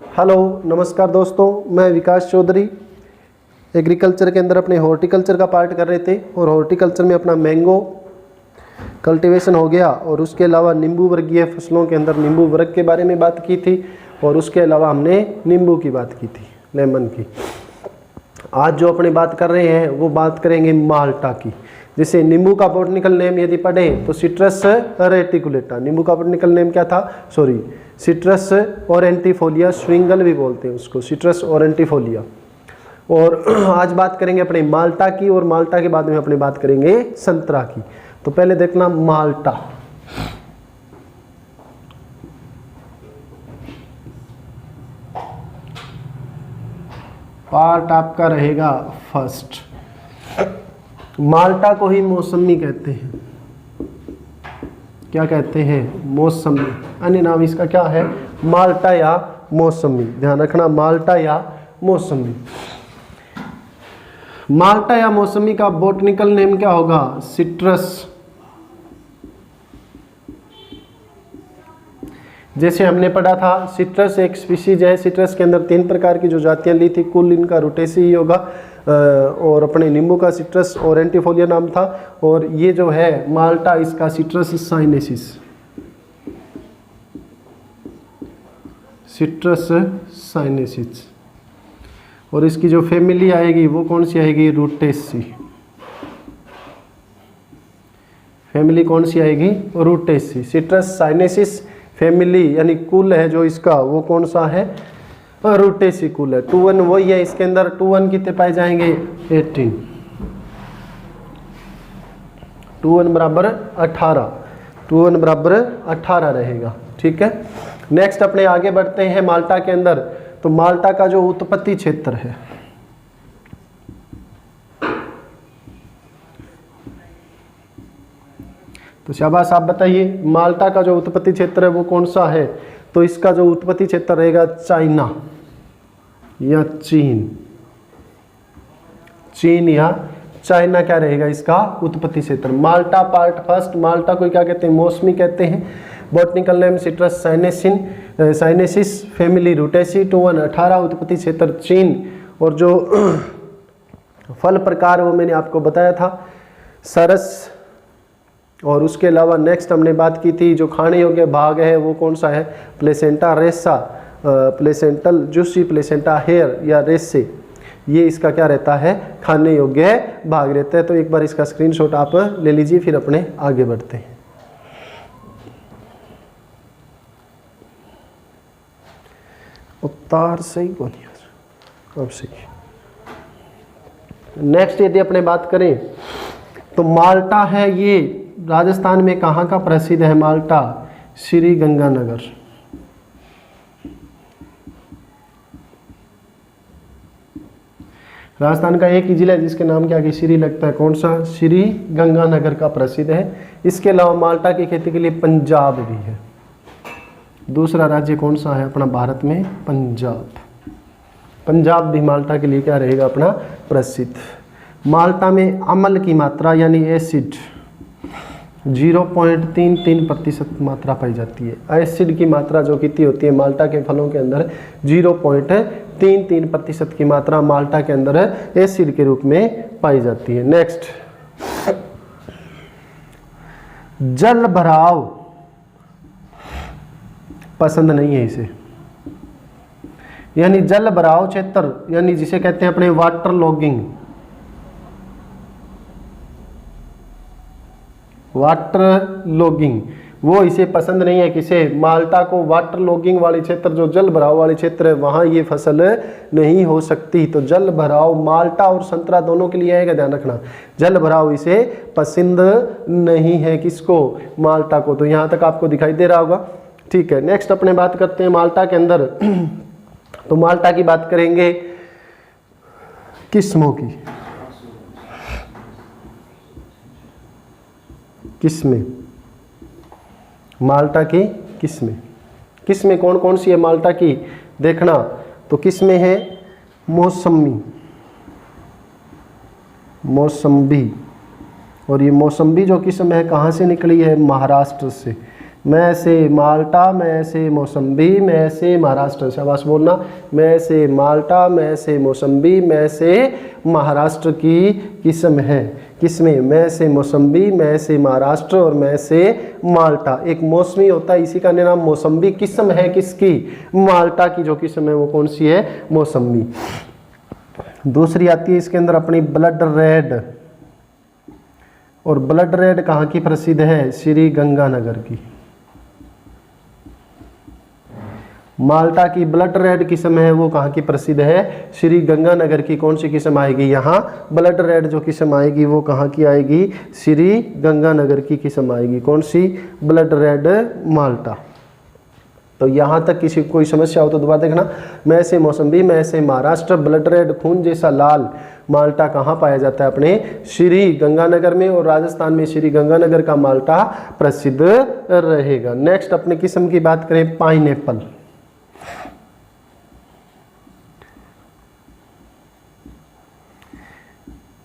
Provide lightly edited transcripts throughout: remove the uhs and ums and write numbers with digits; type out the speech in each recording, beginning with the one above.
Hello नमस्कार दोस्तों, मैं विकास चौधरी। एग्रीकल्चर के अंदर अपने हॉर्टिकल्चर का पार्ट कर रहे थे और हॉर्टिकल्चर में अपना मैंगो कल्टीवेशन हो गया और उसके अलावा नींबू वर्गीय फसलों के अंदर नींबू वर्ग के बारे में बात की थी और उसके अलावा हमने नींबू की बात की थी, लेमन की। आज जो अपने बात कर रहे हैं वो बात करेंगे माल्टा की। जैसे नींबू का बॉटनिकल नेम यदि पढ़े तो सिट्रस रेटिकुलेटा। नींबू का बॉटनिकल नेम क्या था? सिट्रस ऑरेंटिफोलिया, स्विंगल भी बोलते हैं उसको, सिट्रस ऑरेंटिफोलिया। और आज बात करेंगे अपने माल्टा की और माल्टा के बाद में अपने बात करेंगे संतरा की। तो पहले देखना माल्टा। पार्ट आपका रहेगा फर्स्ट। माल्टा को ही मौसमी कहते हैं। क्या कहते हैं? मौसमी। अन्य नाम इसका क्या है? माल्टा या मौसमी। ध्यान रखना, माल्टा या मौसमी। माल्टा या मौसमी का बॉटनिकल नेम क्या होगा? सिट्रस। जैसे हमने पढ़ा था, सिट्रस एक स्पीशीज है। सिट्रस के अंदर 3 प्रकार की जो जातियां ली थी, कुल इनका रुटेसी ही होगा। और अपने नींबू का सिट्रस ऑरेंटिफोलिया नाम था। और ये जो है माल्टा, इसका सिट्रस साइनेसिस। Citrus sinensis. और इसकी जो फैमिली आएगी वो कौन सी आएगी? रूटेसी। फैमिली कौन सी आएगी? रूटेसी। सिट्रस साइनेसिस फैमिली यानी कुल है जो इसका, वो कौन सा है? रूटेसी कुल है। 2 वही है। इसके अंदर 2 कितने पाए जाएंगे? 18। 2 बराबर 18। 2 बराबर 18 रहेगा। ठीक है, नेक्स्ट अपने आगे बढ़ते हैं माल्टा के अंदर। तो माल्टा का जो उत्पत्ति क्षेत्र है, तो शाबाश, आप बताइए माल्टा का जो उत्पत्ति क्षेत्र है वो कौन सा है? तो इसका जो उत्पत्ति क्षेत्र रहेगा चाइना या चीन। चीन या चाइना क्या रहेगा इसका उत्पत्ति क्षेत्र? माल्टा पार्ट फर्स्ट। माल्टा को क्या कहते हैं? मौसमी कहते हैं। Botanical name citrus sinensis, family Rutaceae, 2 18, उत्पत्ति क्षेत्र चीन। और जो फल प्रकार वो मैंने आपको बताया था, सरस। और उसके अलावा नेक्स्ट हमने बात की थी जो खाने योग्य भाग है वो कौन सा है? प्लेसेंटा रेसा, प्लेसेंटल जूसी, प्लेसेंटा हेयर या रेसे। ये इसका क्या रहता है? खाने योग्य भाग रहता है। तो एक बार इसका स्क्रीनशॉट आप ले लीजिए, फिर अपने आगे बढ़ते हैं। उतार सही बोलिए, अब सही। नेक्स्ट यदि अपने बात करें तो माल्टा है, ये राजस्थान में कहाँ का प्रसिद्ध है? माल्टा श्री गंगानगर। राजस्थान का एक ही जिला है जिसके नाम के आगे श्री लगता है। कौन सा? श्री गंगानगर का प्रसिद्ध है। इसके अलावा माल्टा की खेती के लिए पंजाब भी है। दूसरा राज्य कौन सा है अपना भारत में? पंजाब। पंजाब भी माल्टा के लिए क्या रहेगा अपना? प्रसिद्ध। माल्टा में अम्ल की मात्रा यानी एसिड 0.33% मात्रा पाई जाती है। एसिड की मात्रा जो कितनी होती है माल्टा के फलों के अंदर? 0.33% की मात्रा माल्टा के अंदर एसिड के रूप में पाई जाती है। नेक्स्ट, जल भराव पसंद नहीं है इसे, यानी जल भराव क्षेत्र, यानी जिसे कहते हैं अपने वाटर लॉगिंग। वाटर लॉगिंग, वो इसे पसंद नहीं है। किसे? माल्टा को वाटर लॉगिंग वाले क्षेत्र, जो जल भराव वाले क्षेत्र है, वहां ये फसल नहीं हो सकती। तो जल भराव माल्टा और संतरा दोनों के लिए आएगा, ध्यान रखना। जल भराव इसे पसंद नहीं है। किसको? माल्टा को। तो यहां तक आपको दिखाई दे रहा होगा। ठीक है, नेक्स्ट अपने बात करते हैं माल्टा के अंदर। तो माल्टा की बात करेंगे किस्मों की। किस्में, माल्टा की किस्में। किस्में कौन कौन सी है माल्टा की? देखना, तो किस्में है मौसमी, मौसम्बी। और ये मौसम्बी जो किस्म है कहाँ से निकली है? महाराष्ट्र से। मैं से माल्टा, मैं से मौसम्बी, मैं से महाराष्ट्र, शाबाश बोलना, मैं से माल्टा, मैं से मौसम्बी, मैं से महाराष्ट्र की किस्म है। किसमें? मैं से मौसम्बी, मैं से महाराष्ट्र और मैं से माल्टा। एक मौसमी होता है, इसी का नाम मौसम्बी। किस्म है किसकी? माल्टा की जो किस्म है वो कौन सी है? मौसम्बी। दूसरी आती है इसके अंदर अपनी ब्लड रेड, और ब्लड रेड कहाँ की प्रसिद्ध है? श्री गंगानगर की। माल्टा की ब्लड रेड किस्म है वो कहाँ की प्रसिद्ध है? श्री गंगानगर की। कौन सी किस्म आएगी यहाँ? ब्लड रेड जो किस्म आएगी वो कहाँ की आएगी? श्री गंगानगर की किस्म आएगी। कौन सी? ब्लड रेड माल्टा। तो यहाँ तक किसी कोई समस्या हो तो दोबारा देखना। मैं से मौसम्बी, मैं से महाराष्ट्र, ब्लड रेड खून जैसा लाल माल्टा कहाँ पाया जाता है? अपने श्री गंगानगर में, और राजस्थान में श्री गंगानगर का माल्टा प्रसिद्ध रहेगा। नेक्स्ट अपने किस्म की बात करें, पाइनएप्पल।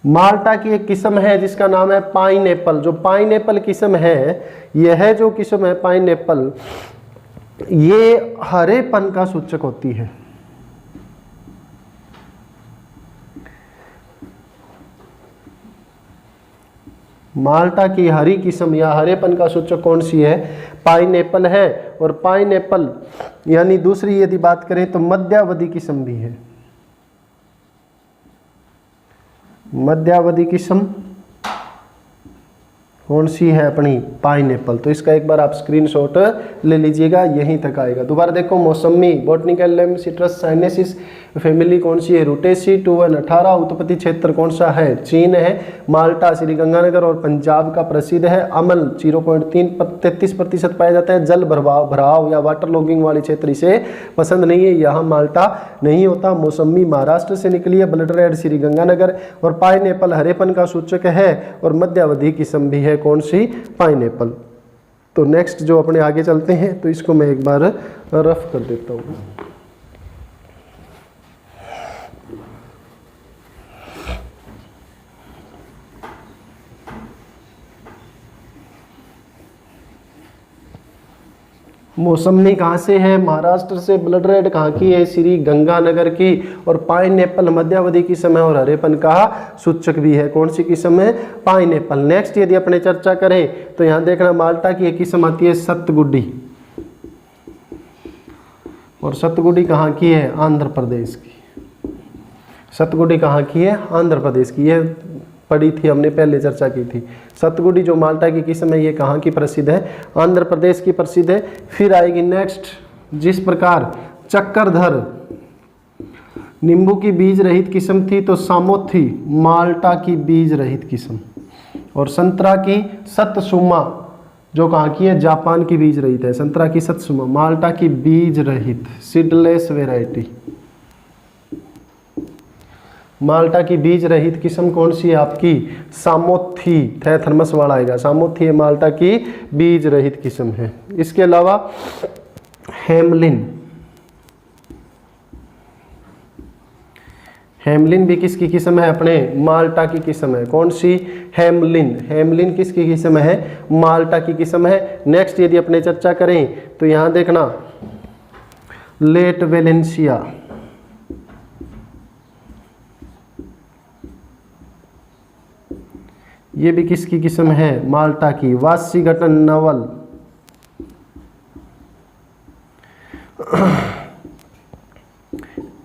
माल्टा की एक किस्म है जिसका नाम है पाइनएप्पल। जो पाइनएप्पल किस्म है, यह जो किस्म है पाइनएप्पल, ये हरेपन का सूचक होती है। माल्टा की हरी किस्म या हरेपन का सूचक कौन सी है? पाइनएप्पल है। और पाइनएप्पल यानी दूसरी यदि बात करें तो मध्यावधि किस्म भी है। मध्यावधि किस्म कौन सी है? अपनी पाइनएप्पल। तो इसका एक बार आप स्क्रीनशॉट ले लीजिएगा, यहीं तक आएगा। दोबारा देखो, मौसमी botanical name citrus sinensis, family कौन सी है? रूटेसी। 2118 उत्पत्ति क्षेत्र कौन सा है? चीन है। माल्टा श्री गंगानगर और पंजाब का प्रसिद्ध है। अम्ल 0.33% पाया जाता है। जल भराव या वाटर लॉगिंग वाले क्षेत्र इसे पसंद नहीं है, यहाँ माल्टा नहीं होता। मौसमी महाराष्ट्र से निकली है। Blood red Shri Ganganagar. और पाइनएप्पल हरेपन का सूचक है और मध्यावधि किस्म भी है। कौन सी? पाइनएप्पल। तो नेक्स्ट जो अपने आगे चलते हैं, तो इसको मैं एक बार रफ कर देता हूँ। मौसमी कहाँ से है? महाराष्ट्र से। ब्लड रेड कहाँ की है? श्री गंगानगर की। और पाइनएप्पल मध्यावधि किस्म है और हरेपन का सूचक भी है। कौन सी किस्म है? पाइनएप्पल। नेक्स्ट यदि अपने चर्चा करें तो यहाँ देखना, माल्टा की एक किस्म आती है सतगुडी, और सतगुडी कहाँ की है? आंध्र प्रदेश की। सतगुडी कहाँ की है? आंध्र प्रदेश की। यह पढ़ी थी हमने, पहले चर्चा की थी। सतगुडी जो माल्टा की किस्म है ये कहाँ की प्रसिद्ध है? आंध्र प्रदेश की प्रसिद्ध है। फिर आएगी नेक्स्ट, जिस प्रकार चक्रधर नींबू की बीज रहित किस्म थी, तो सामोथी माल्टा की बीज रहित किस्म। और संतरा की सतसुमा जो कहाँ की है? जापान की बीज रहित है। संतरा की सतसुमा माल्टा की बीज रहित सीडलेस वेराइटी। माल्टा की बीज रहित किस्म कौन सी है आपकी? सामोथी। थर्मस वाला आएगा। सामोथी है माल्टा की बीज रहित किस्म है। इसके अलावा हेमलिन, हेमलिन भी किसकी किस्म है? अपने माल्टा की किस्म है। कौन सी? हेमलिन। हेमलिन किसकी किस्म है? माल्टा की किस्म है। नेक्स्ट यदि अपने चर्चा करें तो यहाँ देखना, लेट वेलेंसिया, ये भी किसकी किस्म है? माल्टा की। वाशिंगटन नवल,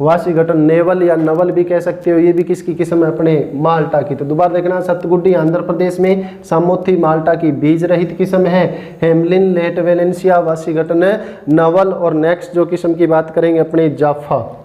वाशिंगटन नेवल या नवल भी कह सकते हो, ये भी किसकी किस्म है? अपने माल्टा की। तो दोबारा देखना, सतगुडी आंध्र प्रदेश में, सामोथी माल्टा की बीज रहित किस्म है, Hamlin, late Valencia, Washington navel, और नेक्स्ट जो किस्म की बात करेंगे अपने जाफा,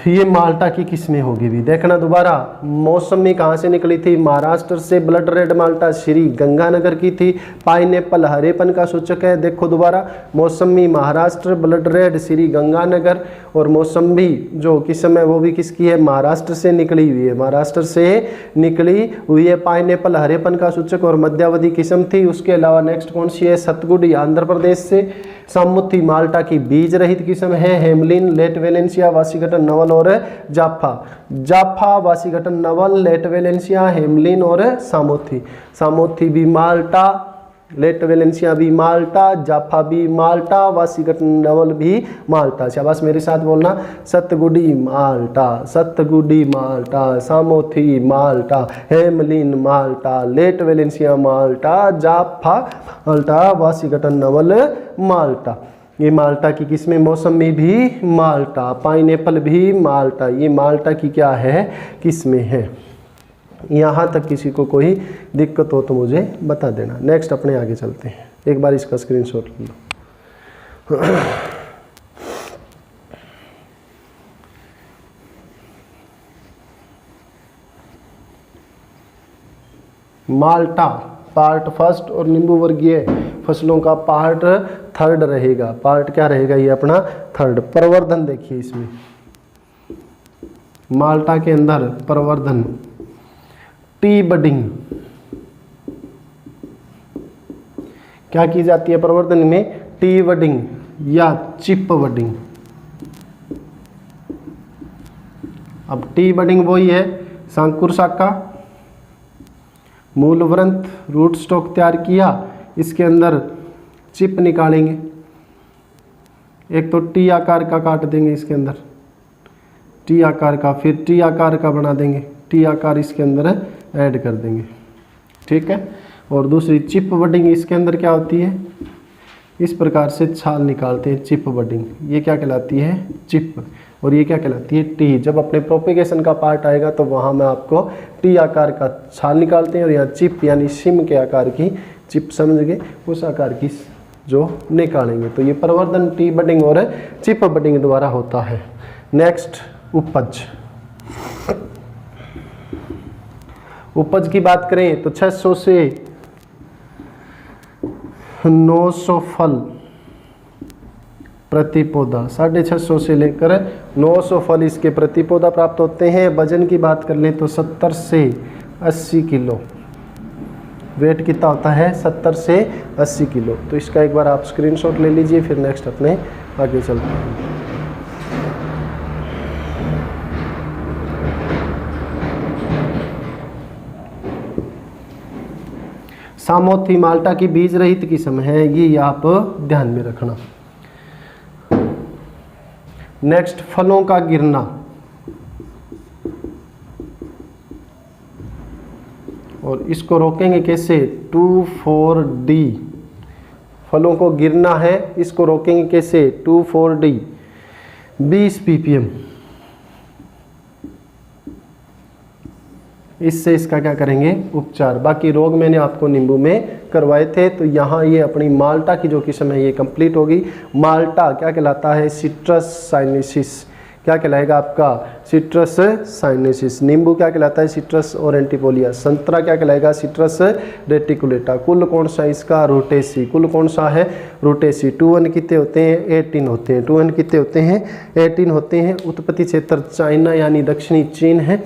ये माल्टा की किस्में होगी भी। देखना दोबारा, मौसमी कहाँ से निकली थी? महाराष्ट्र से। ब्लड रेड माल्टा श्री गंगानगर की थी। पाइनएप्पल हरेपन का सूचक है। देखो दोबारा, मौसमी महाराष्ट्र, ब्लड रेड श्री गंगानगर, और मौसमी जो किस्म है वो भी किसकी है? महाराष्ट्र से निकली हुई है। महाराष्ट्र से निकली हुई है। पाइनएप्पल हरेपन का सूचक और मध्यावधि किस्म थी। उसके अलावा नेक्स्ट कौन सी है? सतगुडी आंध्र प्रदेश से। सामुथी माल्टा की बीज रहित किस्म है, Hamlin, late Valencia, Washington navel और Jaffa. Jaffa, Washington navel, late Valencia, Hamlin और सामुथी। सामुथी भी माल्टा, लेट वेलेंसिया भी माल्टा, जाफा भी माल्टा, वाशिंगटन नवल भी माल्टा। शाबाश, मेरे साथ बोलना, सतगुडी माल्टा, सतगुडी माल्टा, सामोथी माल्टा, हेमलिन माल्टा, लेट वेलेंसिया माल्टा, जाफा माल्टा, वाशिंगटन नवल माल्टा। ये माल्टा की किस्में, मौसमी भी माल्टा, पाइनएप्पल भी माल्टा, ये माल्टा की क्या है, किस्में हैं। यहाँ तक किसी को कोई दिक्कत हो तो मुझे बता देना। नेक्स्ट अपने आगे चलते हैं, एक बार इसका स्क्रीनशॉट ले लो। माल्टा पार्ट फर्स्ट और नींबू वर्गीय फसलों का पार्ट थर्ड रहेगा। पार्ट क्या रहेगा, ये अपना थर्ड। प्रवर्धन देखिए इसमें, माल्टा के अंदर प्रवर्धन, टी बडिंग क्या की जाती है प्रवर्धन में, टी बडिंग या चिप बडिंग। अब टी बडिंग वही है, सांकुर शाखा, मूल व्रंत, रूट स्टॉक तैयार किया, इसके अंदर चिप निकालेंगे। एक तो टी आकार का काट देंगे इसके अंदर, टी आकार का, फिर टी आकार का बना देंगे, टी आकार इसके अंदर ऐड कर देंगे, ठीक है। और दूसरी चिप बडिंग, इसके अंदर क्या होती है, इस प्रकार से छाल निकालते हैं, चिप बडिंग। ये क्या कहलाती है, चिप, और ये क्या कहलाती है, टी। जब अपने प्रोपेगेशन का पार्ट आएगा तो वहाँ मैं आपको टी आकार का छाल निकालते हैं, और यहाँ चिप यानी सिम के आकार की, चिप समझ गए, उस आकार की जो निकालेंगे। तो ये प्रवर्धन टी बडिंग और चिप बडिंग द्वारा होता है। नेक्स्ट उपज। उपज की बात करें तो 600 से 900 फल प्रति पौधा, 650 से लेकर 900 फल इसके प्रति पौधा प्राप्त होते हैं। वजन की बात कर लें तो 70 से 80 किलो वेट कितना होता है, 70 से 80 किलो। तो इसका एक बार आप स्क्रीनशॉट ले लीजिए, फिर नेक्स्ट अपने आगे चलते हैं। सामोथी माल्टा की बीज रहित किस्म है, ये आप ध्यान में रखना। नेक्स्ट फलों का गिरना। और इसको रोकेंगे कैसे, 2,4-D। फलों को गिरना है, इसको रोकेंगे कैसे, 2,4-D, 20 ppm। इससे इसका क्या करेंगे, उपचार। बाकी रोग मैंने आपको नींबू में करवाए थे। तो यहाँ ये अपनी माल्टा की जो किस्म है ये कंप्लीट होगी। माल्टा क्या कहलाता है, सिट्रस साइनेसिस। क्या कहलाएगा आपका, सिट्रस साइनेसिस। नींबू क्या कहलाता है, सिट्रस ओरेंटिपोलिया। संतरा क्या कहलाएगा, सिट्रस रेटिकुलेटा। कुल कौन सा इसका, रूटेसी। कुल कौन सा है, रूटेसी। 2N कितने होते हैं, 18 होते हैं। 2N कितने होते हैं, 18 होते हैं। उत्पत्ति क्षेत्र चाइना यानी दक्षिणी चीन है,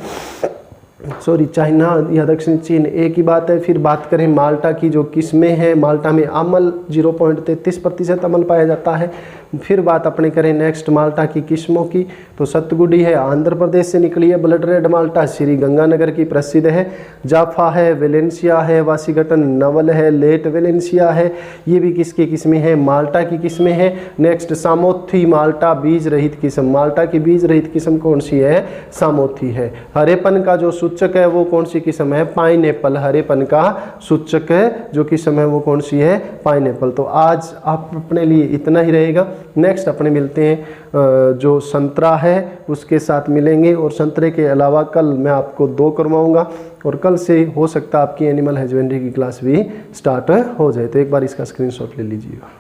सॉरी चाइना या दक्षिणी चीन एक ही बात है। फिर बात करें माल्टा की जो किस्में हैं, माल्टा में अम्ल 0.33% अम्ल पाया जाता है। फिर बात अपने करें नेक्स्ट माल्टा की किस्मों की, तो सतगुडी है, आंध्र प्रदेश से निकली है। ब्लड रेड माल्टा श्री गंगानगर की प्रसिद्ध है। जाफा है, वेलेंसिया है, वाशिंगटन नवल है, लेट वेलेंसिया है, ये भी किसकी किस्में हैं, माल्टा की किस्में हैं। नेक्स्ट सामोथी माल्टा बीज रहित किस्म। माल्टा की बीज रहित किस्म कौन सी है, सामोथी है। हरेपन का जो सूचक है वो कौन सी किस्म है, पाइनएप्पल। हरेपन का सूचक है जो किस्म है वो कौन सी है, पाइनएप्पल। तो आज आप अपने लिए इतना ही रहेगा। नेक्स्ट अपने मिलते हैं जो संतरा है उसके साथ मिलेंगे, और संतरे के अलावा कल मैं आपको 2 करवाऊंगा, और कल से हो सकता है आपकी एनिमल हस्बेंड्री की क्लास भी स्टार्ट हो जाए। तो एक बार इसका स्क्रीनशॉट ले लीजिएगा।